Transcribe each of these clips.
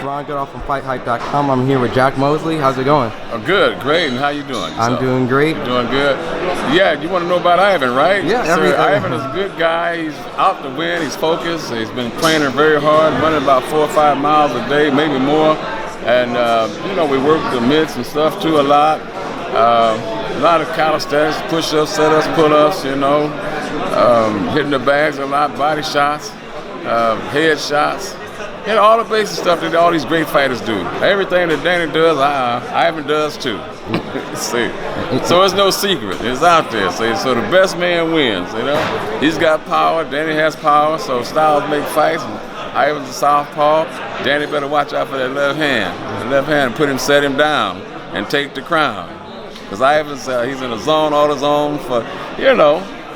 Ron Goodall from FightHype.com. I'm here with Jack Mosley. How's it going? Oh, good, great. And how you doing? I'm doing great. Doing good. Yeah, you want to know about Ivan, right? Yeah, so Ivan is a good guy. He's out to win. He's focused. He's been training very hard, running about 4 or 5 miles a day, maybe more. And we work the mitts and stuff too a lot. A lot of calisthenics, push-ups, set-ups, pull-ups. Hitting the bags a lot, body shots, head shots. All the basic stuff that all these great fighters do. Everything that Danny does, Ivan does too. See, so it's no secret. It's out there. So the best man wins. He's got power. Danny has power. So styles make fights. Ivan's a southpaw. Danny better watch out for that left hand. The left hand, set him down, and take the crown. Because Ivan's he's in a zone, all the zone for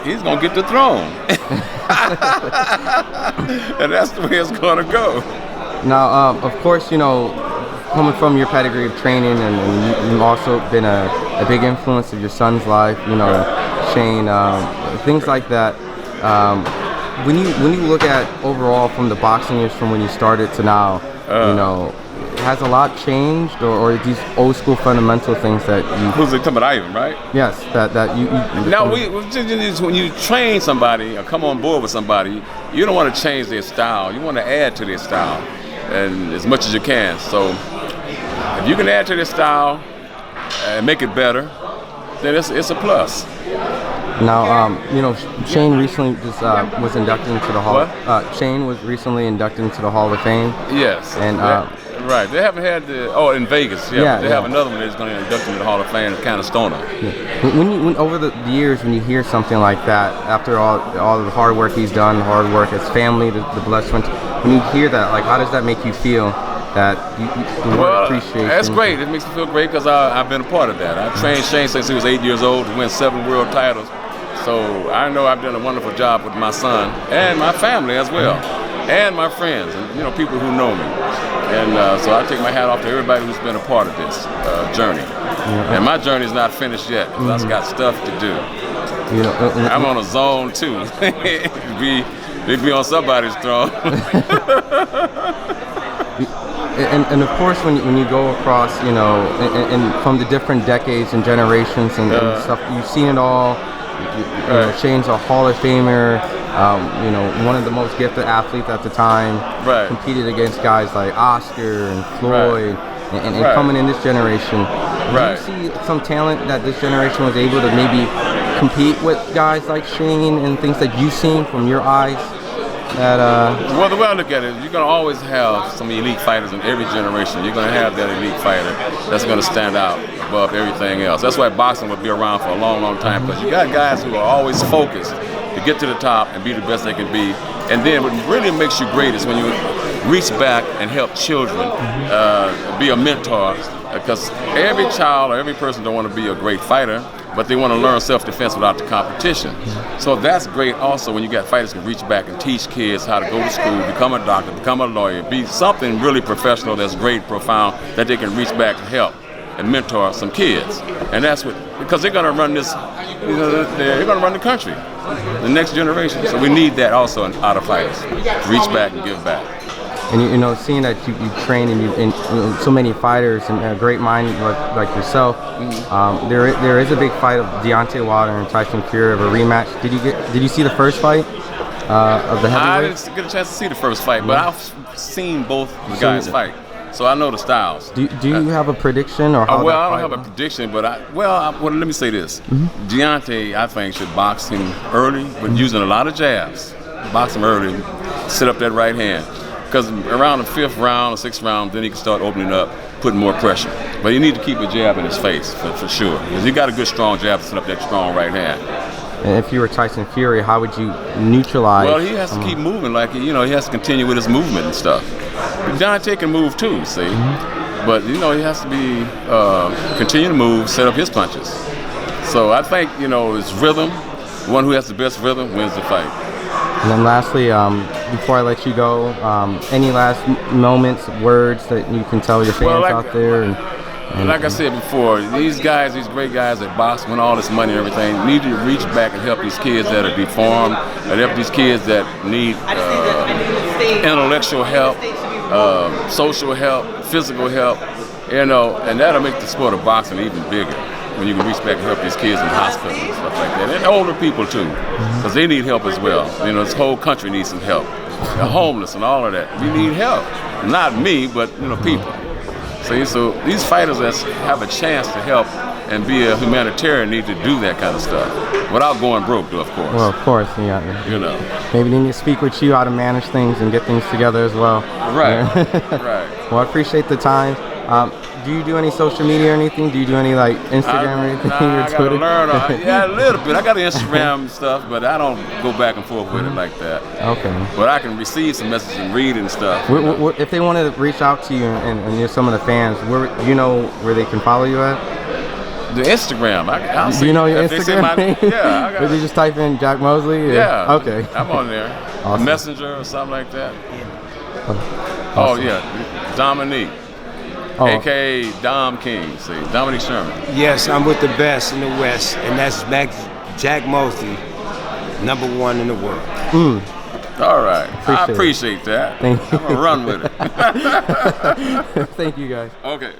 he's gonna get the throne. And that's the way it's gonna go. Now, of course, coming from your pedigree of training, and you've also been a big influence of your son's life, Shane, things like that. When you look at overall from the boxing years from when you started to now, has a lot changed, or these old school fundamental things that you... Who's talking about Ivan, right? Yes, that you now, when you train somebody or come on board with somebody, you don't want to change their style. You want to add to their style, and as much as you can. So if you can add to their style and make it better, then it's a plus. Now, Shane recently just was inducted into the Hall. What? Shane was recently inducted into the Hall of Fame. Yes. And right. They haven't had in Vegas. Yeah. They have another one that's going to induct into the Hall of Fame. It's kind of stoner. Yeah. When over the years, when you hear something like that, after all the hard work he's done, hard work, his family, the blessed ones, when you hear that, how does that make you feel? That the word appreciation. That's great. It makes me feel great because I've been a part of that. I trained Shane since he was 8 years old to win 7 world titles. So I know I've done a wonderful job with my son and my family as well, and my friends and people who know me. And so I take my hat off to everybody who's been a part of this journey. And my journey's not finished yet because I've got stuff to do. I'm on a zone too. be on somebody's throne. And of course, when you go across, and from the different decades and generations and stuff, you've seen it all. Shane's a Hall of Famer, one of the most gifted athletes at the time. Right. Competed against guys like Oscar and Floyd, and coming in this generation. Right. Do you see some talent that this generation was able to maybe compete with guys like Shane and things that you've seen from your eyes? Well, the way I look at it, you're going to always have some elite fighters in every generation. You're going to have that elite fighter that's going to stand out above everything else. That's why boxing will be around for a long, long time, because you got guys who are always focused to get to the top and be the best they can be. And then what really makes you great is when you reach back and help children, be a mentor, because every child or every person don't want to be a great fighter, but they want to learn self-defense without the competition. So that's great also when you got fighters who can reach back and teach kids how to go to school, become a doctor, become a lawyer, be something really professional that's great, profound, that they can reach back and help and mentor some kids. And that's because they're going to run this, they're going to run the country, the next generation. So we need that also out of fighters, to reach back and give back. And seeing that you train and so many fighters and a great mind like yourself, there is a big fight of Deontay Wilder and Tyson Fury of a rematch. Did you see the first fight of the heavyweights? I didn't get a chance to see the first fight, but I've seen both the guys fight, so I know the styles. Do you have a prediction or how? Well, I don't have a prediction, but let me say this: Deontay, I think, should box him early, but using a lot of jabs. Box him early, set up that right hand. Because around the 5th round or 6th round, then he can start opening up, putting more pressure. But you need to keep a jab in his face, for sure. Because he got a good, strong jab to set up that strong right hand. And if you were Tyson Fury, how would you neutralize? Well, he has to keep moving. He has to continue with his movement and stuff. But Deontay can move too, see? But, he has to be, continue to move, set up his punches. So I think, his rhythm, the one who has the best rhythm wins the fight. And then lastly, before I let you go, any last moments, words that you can tell your fans out there? And like I said before, these great guys that box, win all this money and everything, need to reach back and help these kids that are deformed, and help these kids that need intellectual help, social help, physical help, you know, and that'll make the sport of boxing even bigger when you can reach back and help these kids in hospitals and stuff like that, and older people too, because they need help as well. You know, this whole country needs some help. The homeless and all of that. We need help. Not me, but you know, people. So these fighters that have a chance to help and be a humanitarian need to do that kind of stuff without going broke, though, of course. Well, of course, yeah. You know. Maybe they need to speak with you how to manage things and get things together as well. Right. Yeah. Right. Well, I appreciate the time. Do you do any social media or anything? Do you do any like Instagram or anything? Nah, I gotta learn. Yeah, a little bit. I got Instagram stuff, but I don't go back and forth with it like that. Okay. But I can receive some messages and read and stuff. If they wanted to reach out to you and you're some of the fans, you know where they can follow you at? The Instagram. I'll see. Do you know your Instagram name? Yeah, I got Or you just type in Jack Mosley? Or? Yeah. Okay. I'm on there. Awesome. Messenger or something like that. Awesome. Oh yeah, Dominique. Oh. AKA Dom King, see, Dominique Sherman. Yes, I'm with the best in the West, and that's Jack Mosley, #1 in the world. All right, I appreciate that. Thank you. I'm gonna run with it. Thank you, guys. Okay.